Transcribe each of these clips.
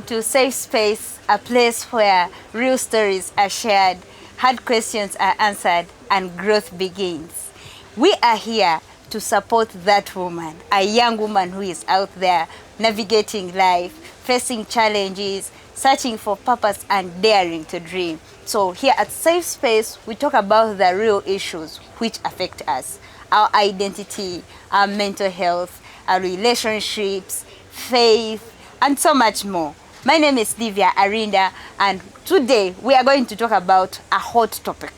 to Safe Space, a place where real stories are shared, hard questions are answered, and growth begins. We are here to support that woman, a young woman who is out there navigating life, facing challenges, searching for purpose, and daring to dream. So here at Safe Space, we talk about the real issues which affect us, our identity, our mental health, our relationships, faith, and so much more. My name is Divya Arinda, and today we are going to talk about a hot topic,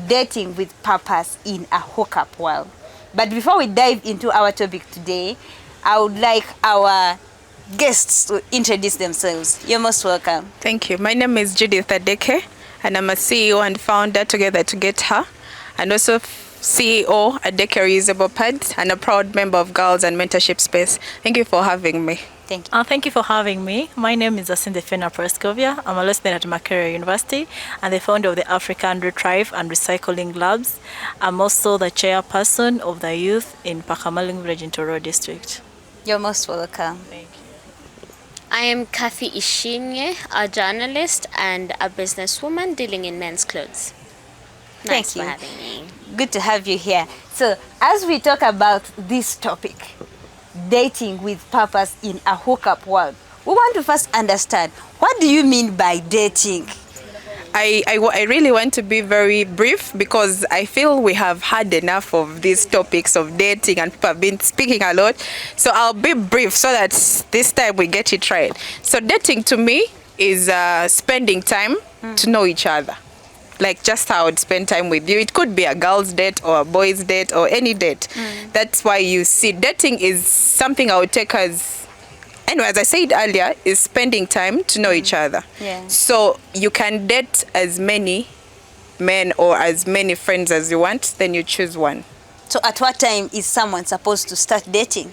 dating with purpose in a hookup world. But before we dive into our topic today, I would like our guests to introduce themselves. You're most welcome. Thank you. My name is Judith Adeke, and I'm a CEO and founder Together to Get Her, and also CEO at Adeke Reusable Pads, and a proud member of Girls and Mentorship Space. Thank you for having me. Thank you. Thank you for having me. My name is Asindefena Prescovia. I'm a law student at Makerere University and the founder of the African Retrieve and Recycling Labs. I'm also the chairperson of the youth in Pakamaling Village in Toro District. You're most welcome. Thank you. I am Kathy Ishinye, a journalist and a businesswoman dealing in men's clothes. Nice Thank you for having me. Good to have you here. So, as we talk about this topic, dating with purpose in a hookup world, we want to first understand, what do you mean by dating? I really want to be very brief because I feel we have had enough of these topics of dating and people have been speaking a lot. So I'll be brief so that this time we get it right. So dating to me is spending time to know each other. Like just how I would spend time with you. It could be a girl's date or a boy's date or any date. That's why you see dating is something I would take as, anyway, as I said earlier, is spending time to know each other. Yeah. So you can date as many men or as many friends as you want, then you choose one. So at what time is someone supposed to start dating?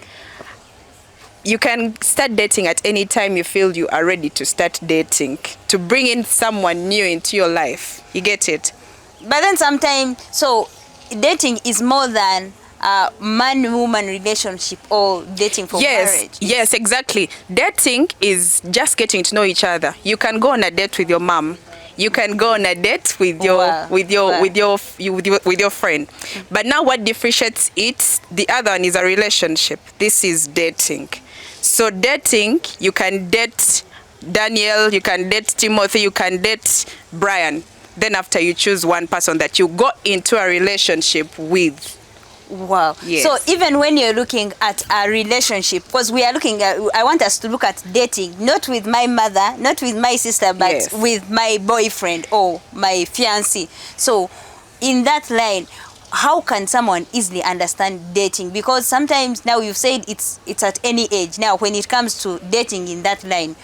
You can start dating at any time you feel you are ready to start dating, to bring in someone new into your life. You get it? But then sometimes, so dating is more than a man-woman relationship or dating for marriage. Yes, exactly. Dating is just getting to know each other. You can go on a date with your mom. You can go on a date with your with your friend. But now what differentiates it? The other one is a relationship. This is dating. So dating, you can date Daniel, you can date Timothy, you can date Brian. Then after you choose one person that you go into a relationship with. Wow. Yes. So even when you're looking at a relationship, because we are looking at, I want us to look at dating, not with my mother, not with my sister, but Yes. with my boyfriend or my fiancé. So in that line, how can someone easily understand dating? Because sometimes now you've said it's at any age. Now when it comes to dating in that line,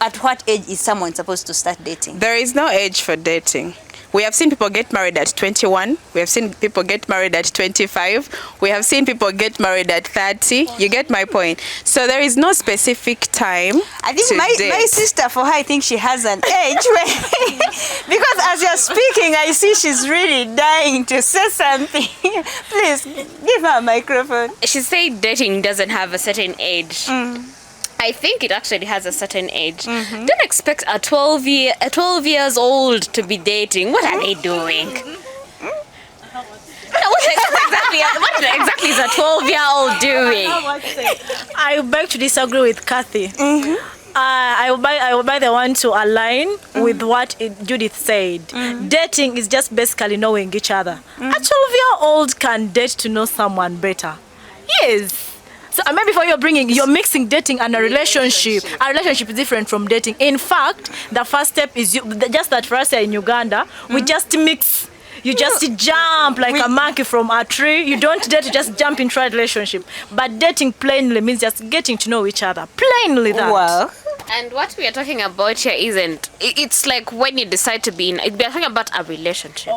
at what age is someone supposed to start dating? There is no age for dating. We have seen people get married at 21. We have seen people get married at 25. We have seen people get married at 30. You get my point? So there is no specific time. I think to my date. sister, for her, I think she has an age where, because as you're speaking, I see she's really dying to say something. Please give her a microphone. She said dating doesn't have a certain age. I think it actually has a certain age. Don't expect a 12 years old to be dating. What are they doing? What exactly is a 12-year-old doing? I beg to disagree with Kathy. I will buy the one to align with what Judith said. Dating is just basically knowing each other. A 12-year-old can date to know someone better. Yes. So maybe you're mixing dating and a relationship. A relationship is different from dating. In fact, the first step is just that for us here in Uganda, we just mix. You just jump like a monkey from a tree. You don't date, you just jump into a relationship. But dating plainly means just getting to know each other. Plainly that. Wow. And what we are talking about here isn't, it's like when you decide to be in, we are talking about a relationship.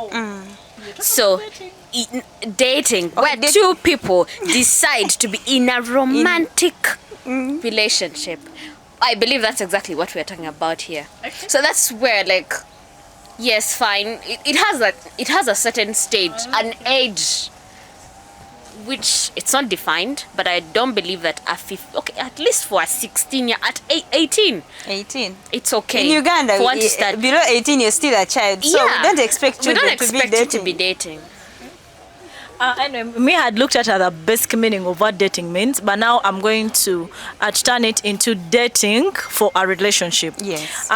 So dating, where two people decide to be in a romantic relationship. I believe that's exactly what we're talking about here. So that's where, like, yes, fine, it has a certain stage, an age which it's not defined, but I don't believe that okay, at least for a 16 year, at 18, 18. it's okay. In Uganda, for one to start. below 18, you're still a child. So we don't expect we children don't expect you to be dating. Anyway, me had looked at the basic meaning of what dating means, but now I'm going to turn it into dating for a relationship. Yes.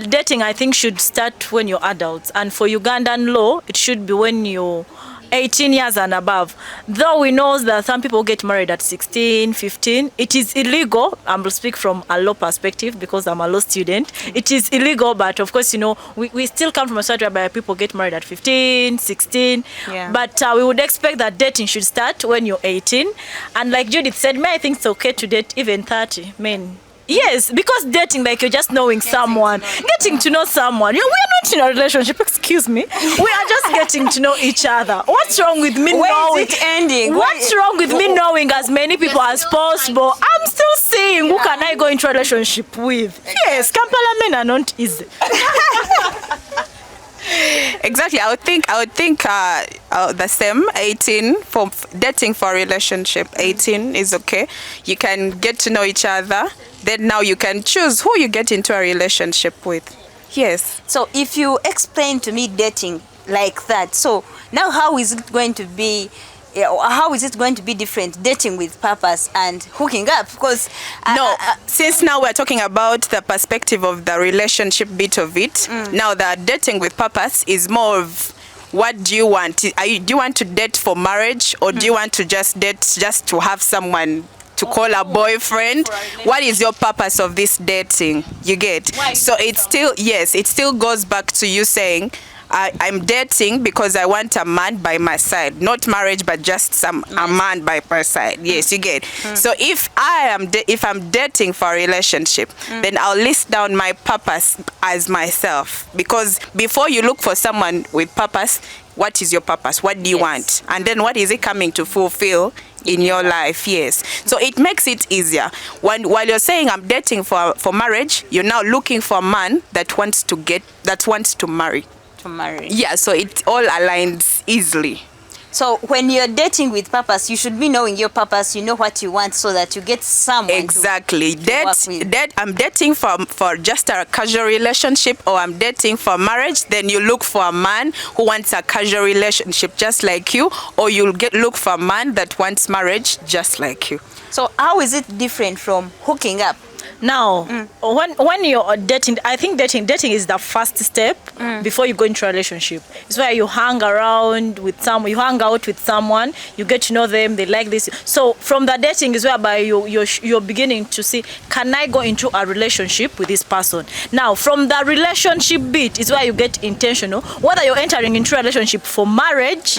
Dating, I think, should start when you're adults, and for Ugandan law, it should be when you're 18 years and above. Though we know that some people get married at 16, 15, it is illegal. I will speak from a law perspective because I'm a law student. It is illegal, but of course, we still come from a society where people get married at 15, 16. Yeah. But we would expect that dating should start when you're 18. And like Judith said, I think it's okay to date even 30 men. Yes, because dating, like you're just knowing someone, getting to know someone. We are not in a relationship, excuse me. We are just getting to know each other. What's wrong with me knowing? Is it ending? What's wrong with me knowing as many people as possible? I'm still seeing who can I go into a relationship with. Yes, Kampala men are not easy. Exactly. I would think the same. 18 for dating for a relationship. 18 is okay. You can get to know each other. Then now you can choose who you get into a relationship with. Yes. So if you explain to me dating like that, so now how is it going to be? How is it going to be different, dating with purpose and hooking up? Because since now we're talking about the perspective of the relationship bit of it, now the dating with purpose is more of what do you want? Do you want to date for marriage, or do you want to just date just to have someone to call a boyfriend? What is your purpose of this dating? You get? So it still goes back to you saying, I'm dating because I want a man by my side, not marriage, but just a man by my side. Yes, you get. So if I'm dating for a relationship, then I'll list down my purpose as myself, because before you look for someone with purpose, what is your purpose? What do you want? And then what is it coming to fulfill in your life? Yes. So it makes it easier. While you're saying I'm dating for marriage, you're now looking for a man that wants to marry. Yeah, so it all aligns easily. So when you're dating with purpose, you should be knowing your purpose. You know what you want, so that you get someone. Exactly. I'm dating for just a casual relationship, or I'm dating for marriage. Then you look for a man who wants a casual relationship just like you, or you'll look for a man that wants marriage just like you. So how is it different from hooking up? Now, when you're dating, I think dating is the first step before you go into a relationship. It's where you hang around with someone, you hang out with someone, you get to know them, they like this. So from the dating is whereby you're beginning to see, can I go into a relationship with this person? Now, from the relationship bit is where you get intentional. Whether you're entering into a relationship for marriage,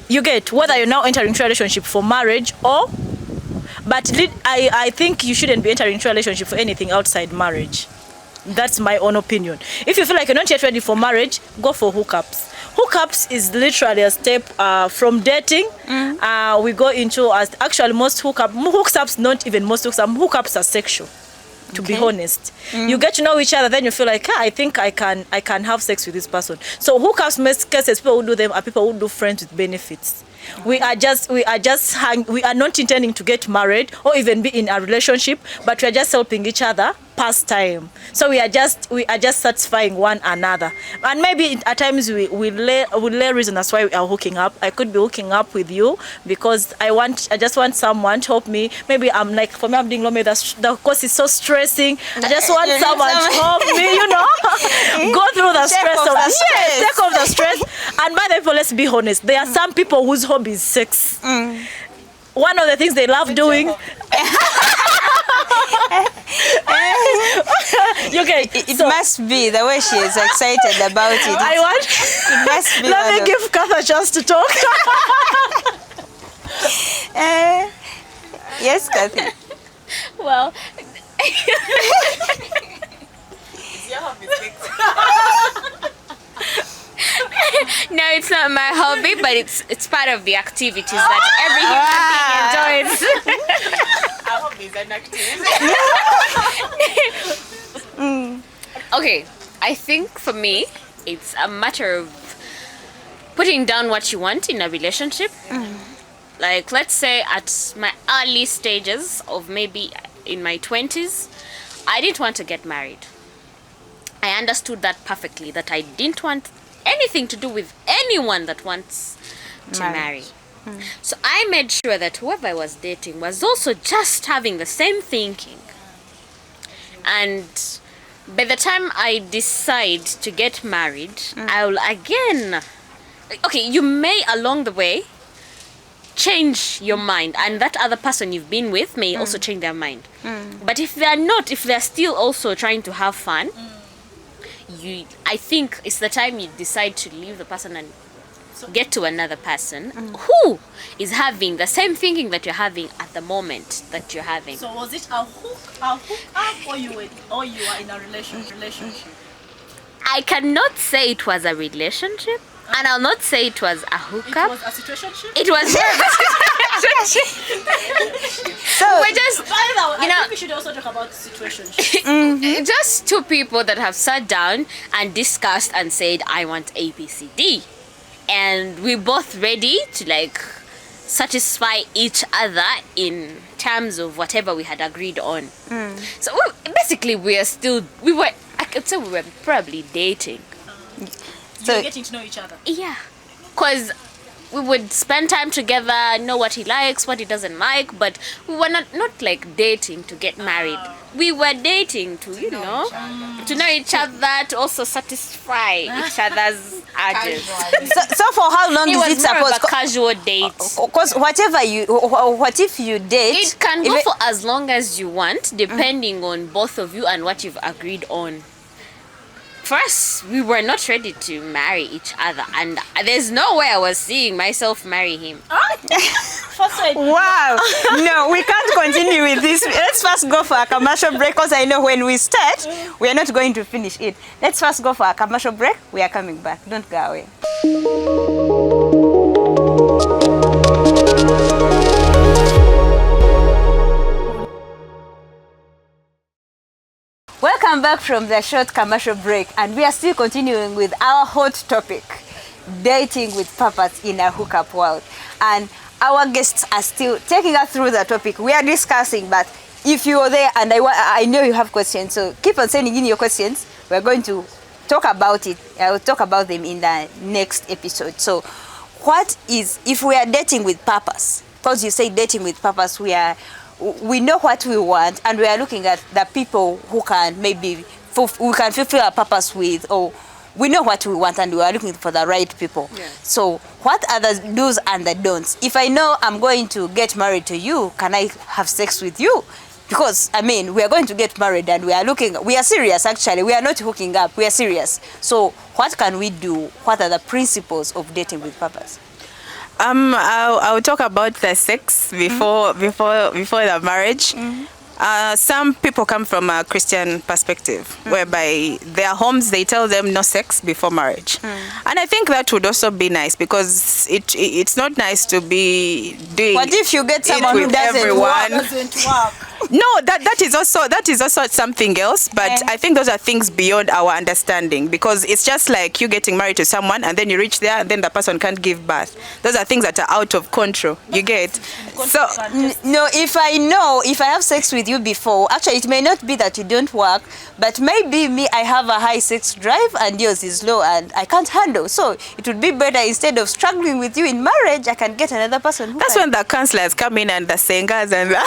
you get whether you're now entering into a relationship for marriage or. But I think you shouldn't be entering into a relationship for anything outside marriage. That's my own opinion. If you feel like you're not yet ready for marriage, go for hookups. Hookups is literally a step from dating. We go into actually most hookups, not even most hookups are sexual. To be honest, you get to know each other, then you feel like, I think I can have sex with this person. So hookups, most cases, people who do them are people who do friends with benefits. We are not intending to get married or even be in a relationship, but we are just helping each other pass time. So we are just satisfying one another. And maybe at times we lay reason that's why we are hooking up. I could be hooking up with you because I just want someone to help me. Maybe I'm like, for me, I'm doing maybe the course is so stressing. I just want someone to help me, go through the stress of the stress. Take off the stress. And by the way, let's be honest, there are some people whose hobby is sex. One of the things they love doing. It must be the way she is excited about it. It must be. Let me give Kath a chance to talk. Yes, Kathy. Well, no, it's not my hobby, but it's part of the activities that every human being enjoys. Our hobby is an activity. Okay, I think for me, it's a matter of putting down what you want in a relationship like let's say at my early stages of maybe in my 20s, I didn't want to get married. I understood that perfectly, that I didn't want anything to do with anyone that wants to marry. So I made sure that whoever I was dating was also just having the same thinking. And by the time I decide to get married, I'll again, okay, you may along the way change your mind, and that other person you've been with may also change their mind. But if they're still also trying to have fun, I think it's the time you decide to leave the person and get to another person who is having the same thinking that you're having at the moment that you're having. So was it a hook up, or you were in a relationship? I cannot say it was a relationship, and I'll not say it was a hookup. It was a situationship? It was a situationship. So We're just, By the way, you know, I think we should also talk about situationship. just two people that have sat down and discussed and said, I want A, B, C, D. And we're both ready to like satisfy each other in terms of whatever we had agreed on. So basically I could say we were probably dating. So you're getting to know each other. Yeah, because we would spend time together, know what he likes, what he doesn't like, but we were not like dating to get married. We were dating to know each other, to also satisfy each other's urges. so for how long It is was it more of supposed? a casual date. Because what if you date? It can go for as long as you want, depending on both of you and what you've agreed on. First, we were not ready to marry each other, and there's no way I was seeing myself marry him. Wow. No, we can't continue with this. Let's first go for a commercial break, because I know when we start, we are not going to finish it. Let's first go for a commercial break. We are coming back. Don't go away. Welcome back from the short commercial break, and we are still continuing with our hot topic, dating with purpose in a hookup world. And our guests are still taking us through the topic we are discussing, but if you are there and I know you have questions, so keep on sending in your questions. We're going to talk about it. I will talk about them in the next episode. So what is, if we are dating with purpose, because you say dating with purpose, we know what we want, and we are looking at the people who can maybe we can fulfill our purpose with, or we know what we want and we are looking for the right people. Yeah. So what are the do's and the don'ts? If I know I'm going to get married to you, can I have sex with you? Because I mean, we are going to get married and we are serious actually. We are not hooking up, we are serious. So what can we do? What are the principles of dating with purpose? I'll talk about the sex before the marriage. Some people come from a Christian perspective, whereby their homes, they tell them no sex before marriage. And I think that would also be nice, because it's not nice to be doing. What if you get someone with who doesn't work? No, that is also something else, but I think those are things beyond our understanding, because it's just like you getting married to someone and then you reach there and then the person can't give birth. Those are things that are out of control. You get? So No, if I have sex with you before, actually it may not be that you don't work, but maybe I have a high sex drive and yours is low and I can't handle. So it would be better, instead of struggling with you in marriage, I can get another person who that's can. when the counselors come in and the singers and the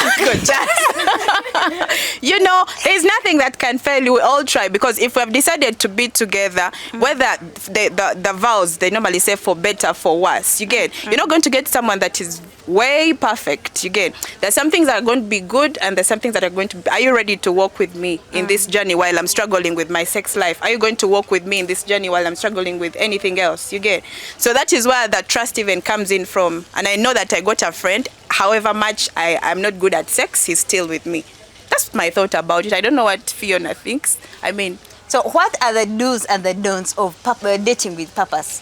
you know, there's nothing that can fail. We all try, because if we have decided to be together, whether the vows, they normally say for better, for worse, you get, you're not going to get someone that is way perfect. You get, there's some things that are going to be good and there's some things that are going to be, are you ready to walk with me in this journey while I'm struggling with my sex life? Are you going to walk with me in this journey while I'm struggling with anything else? You get? So that is where the trust even comes in from. And I know that I got a friend, however much I'm not good at sex, he's still with me. That's my thought about it. I don't know what Fiona thinks. I mean, so what are the do's and the don'ts of dating with purpose?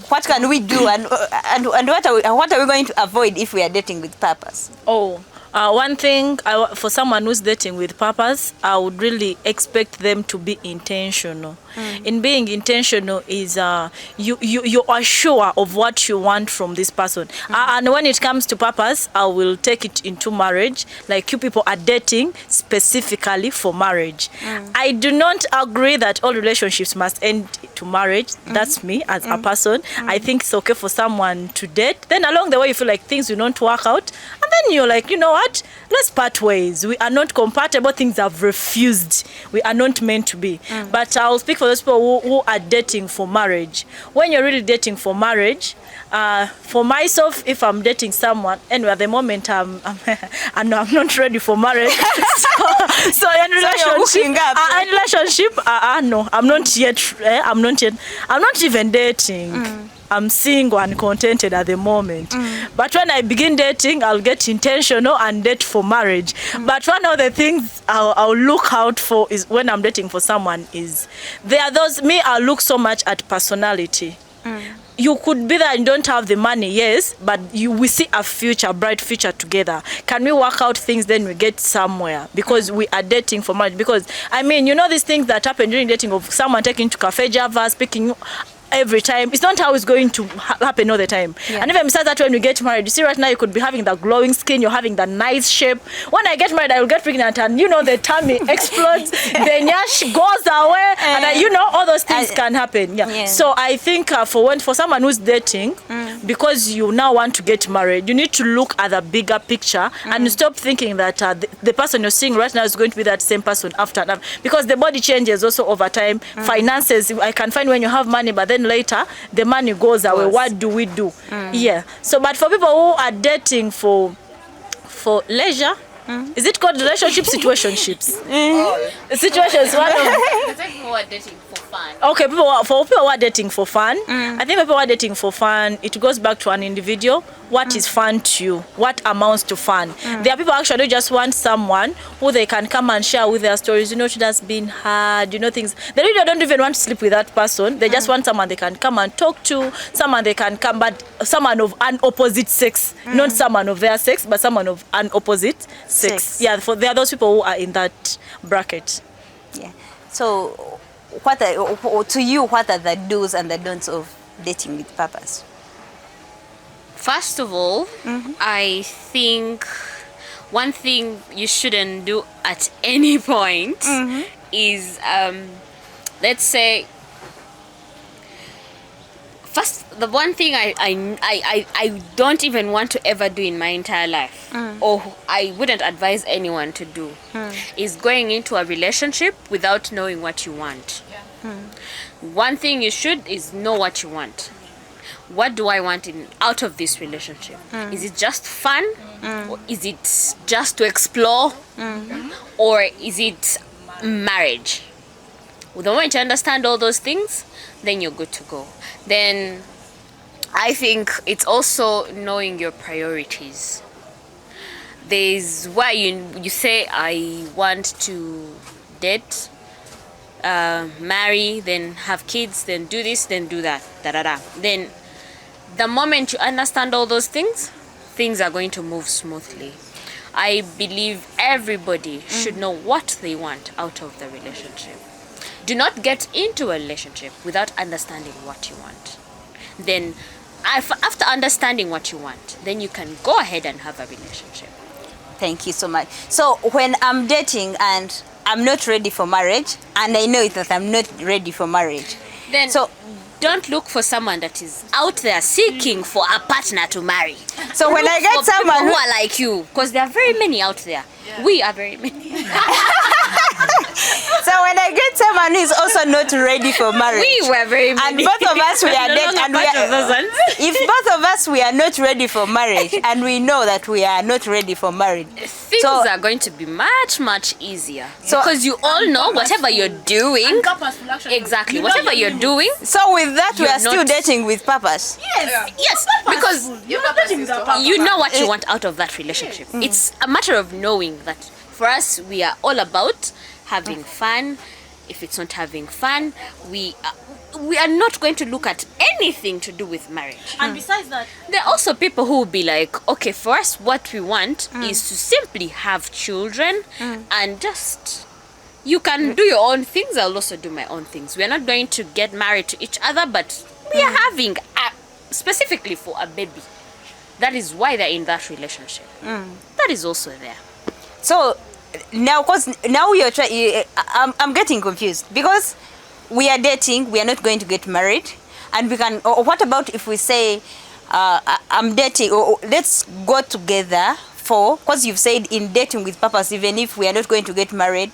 What can we do, and what are we going to avoid if we are dating with purpose? One thing, for someone who's dating with purpose, I would really expect them to be intentional. In being intentional is you are sure of what you want from this person. And when it comes to purpose, I will take it into marriage. Like, you people are dating specifically for marriage. I do not agree that all relationships must end to marriage. That's me as a person. I think it's okay for someone to date. Then along the way you feel like things will not work out. And then you're like, you know what? Let's part ways. We are not compatible. Things have refused. We are not meant to be. But I'll speak for those people who are dating for marriage. When you're really dating for marriage, for myself, if I'm dating someone, and at the moment I'm not ready for marriage. so in relationship, no, I'm not yet. I'm not even dating. I'm single and contented at the moment. But when I begin dating, I'll get intentional and date for marriage. But one of the things I'll look out for is when I'm dating for someone is there are those I look so much at personality. You could be that you don't have the money, yes, but we see a bright future together. Can we work out things, then we get somewhere? Because we are dating for marriage. Because, I mean, you know these things that happen during dating, of someone taking you to Cafe Java, speaking every time. It's not how it's going to happen all the time. And even besides that, when we get married, you see right now you could be having the glowing skin, you're having the nice shape. When I get married, I will get pregnant and the tummy explodes, the nyash goes away, and all those things can happen. So I think for someone who's dating, because you now want to get married, you need to look at the bigger picture and stop thinking that the person you're seeing right now is going to be that same person after that. Because the body changes also over time. Finances, I can find when you have money, but then later the money goes away. What do we do? So but for people who are dating for leisure, is it called relationship situationships? Situations, one of The people who are dating for fun. Okay, for people who are dating for fun, I think people who are dating for fun, it goes back to an individual. What is fun to you? What amounts to fun? There are people actually who just want someone who they can come and share with their stories. It has been hard, things. They really don't even want to sleep with that person. They just want someone they can come and talk to, someone they can come, but someone of an opposite sex. Not someone of their sex, but someone of an opposite sex. Yeah, there are those people who are in that bracket. Yeah. So, to you, what are the do's and the don'ts of dating with purpose? First of all, I think one thing you shouldn't do at any point is, let's say, first, the one thing I don't even want to ever do in my entire life, or I wouldn't advise anyone to do, is going into a relationship without knowing what you want. One thing you should is know what you want. What do I want out of this relationship? Is it just fun? Or is it just to explore? Or is it marriage? Well, the moment you understand all those things, then you're good to go. Then I think it's also knowing your priorities. There's why you say, I want to date, marry, then have kids, then do this, then do that, Then the moment you understand all those things, things are going to move smoothly. I believe everybody should know what they want out of the relationship. Do not get into a relationship without understanding what you want. Then, after understanding what you want, then you can go ahead and have a relationship. Thank you so much. So, when I'm dating and I'm not ready for marriage, and I know that I'm not ready for marriage, then don't look for someone that is out there seeking for a partner to marry. So when I get someone who are like you, because there are very many out there. We are very many. So when I get someone who is also not ready for marriage, we were very many. and both of us we are dead, and if both of us we are not ready for marriage, and we know that we are not ready for marriage, things are going to be much easier. So, because you all know whatever you're doing, exactly whatever you're doing. So with that, we are still dating with purpose. Yes, because you know what you want out of that relationship. It's a matter of knowing that for us, we are all about having fun. If it's not having fun, we are not going to look at anything to do with marriage. And besides that, there are also people who will be like, okay, for us, what we want is to simply have children and just You can do your own things, I'll also do my own things. We're not going to get married to each other, but we are having specifically for a baby. That is why they're in that relationship. That is also there. So now, cause now you're trying. I'm getting confused because we are dating. We are not going to get married, and we can. Or what about if we say, I'm dating, or let's go together for? Because you've said in dating with purpose, even if we are not going to get married,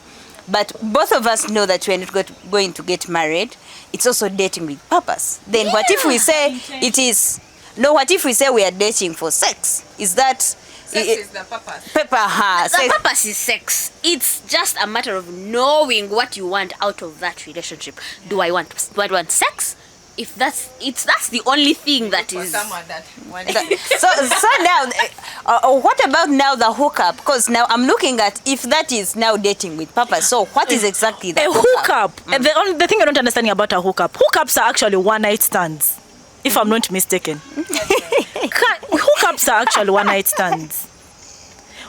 but both of us know that we are not going to get married. It's also dating with purpose. Then what if we say it is? No, what if we say we are dating for sex? Is that? Sex is the purpose. The purpose is sex. It's just a matter of knowing what you want out of that relationship. Do I want sex? If that's the only thing that For is. someone that wants So now, what about now the hookup? Because now I'm looking at if that is now dating with purpose. So what is exactly the A hookup. The thing I don't understand about a hookup. Hookups are actually one night stands, if I'm not mistaken. Hookups are actually one night stands.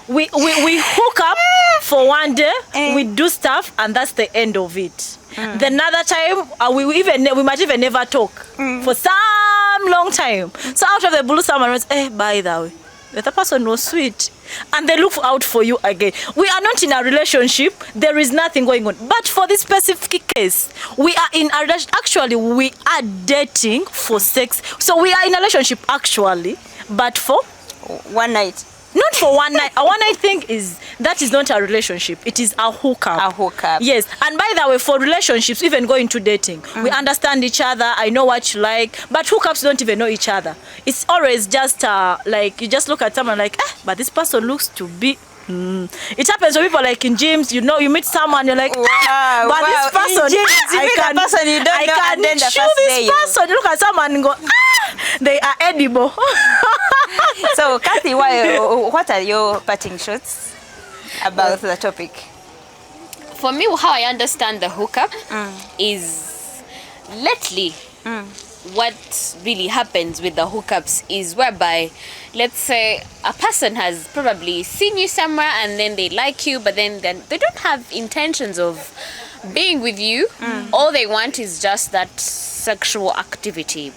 We hook up for one day, we do stuff, and that's the end of it. Then another time, we might even never talk for some long time. So out of the blue, someone was, by the way, the person was sweet, and they look out for you again. We are not in a relationship. There is nothing going on. But for this specific case, we are in a actually we are dating for sex. So we are in a relationship actually, but for one night. Not for one night. A one night thing is not a relationship. It is a hookup. A hookup. Yes. And by the way, for relationships, even going to dating, we understand each other. I know what you like. But hookups don't even know each other. It's always just like you just look at someone like, but this person looks to be. It happens when people like in gyms, you meet someone, you're like, this person, I can chew this person. You look at someone and go, they are edible. So, Kathy, what are your parting shots about the topic? For me, how I understand the hookup is lately. What really happens with the hookups is whereby, let's say, a person has probably seen you somewhere and then they like you, but then they don't have intentions of being with you. All they want is just that sexual activity.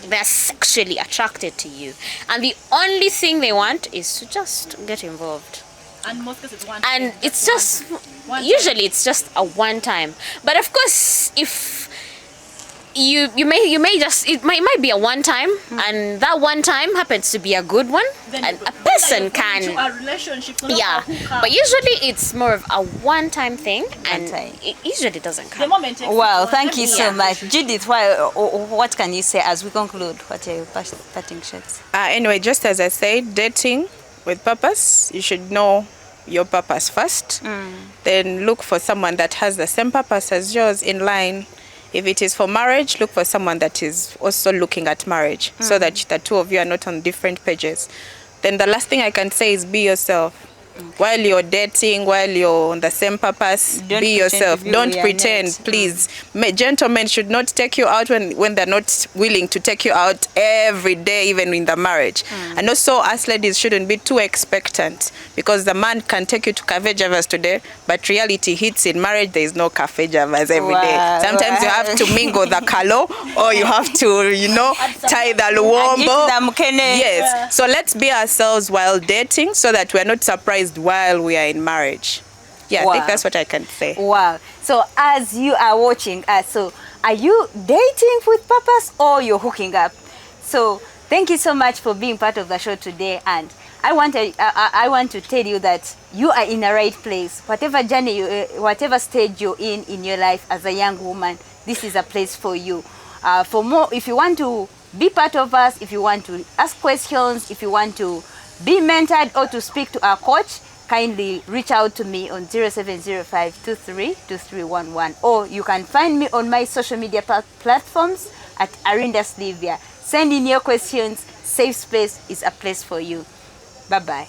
They're sexually attracted to you, and the only thing they want is to just get involved. And most cases one And it's just usually it's just a one time. But of course, if you may just it might be a one time, and that one time happens to be a good one, and a person can a relationship. but usually it's more of a one time thing, and time. it usually doesn't The come. moment takes Well, it thank you so Yeah. much. Judith, what can you say as we conclude? What are your parting shots? Anyway, just as I said, dating with purpose, you should know your purpose first. Then look for someone that has the same purpose as yours in line. If it is for marriage, look for someone that is also looking at marriage, so that the two of you are not on different pages. Then the last thing I can say is be yourself. While you're dating, while you're on the same purpose, Don't be pretend yourself. to be Don't who you are pretend, not. please. Gentlemen should not take you out when they're not willing to take you out every day, even in the marriage. And also, us ladies shouldn't be too expectant, because the man can take you to cafe javas today, but reality hits in marriage. There is no cafe javas every day. Wow, Sometimes you have to mingle the kalo, or you have to, tie the luombo. Yes. So let's be ourselves while dating, so that we're not surprised while we are in marriage. I think that's what I can say. Wow. So as you are watching us, so are you dating with purpose or you're hooking up? So thank you so much for being part of the show today, and I want to tell you that you are in the right place. Whatever journey, whatever stage you're in your life as a young woman, this is a place for you. For more, if you want to be part of us, if you want to ask questions, if you want to be mentored or to speak to our coach, kindly reach out to me on 0705232311, or you can find me on my social media platforms at Arinda Slivia. Send in your questions. Safe space is a place for you. Bye-bye.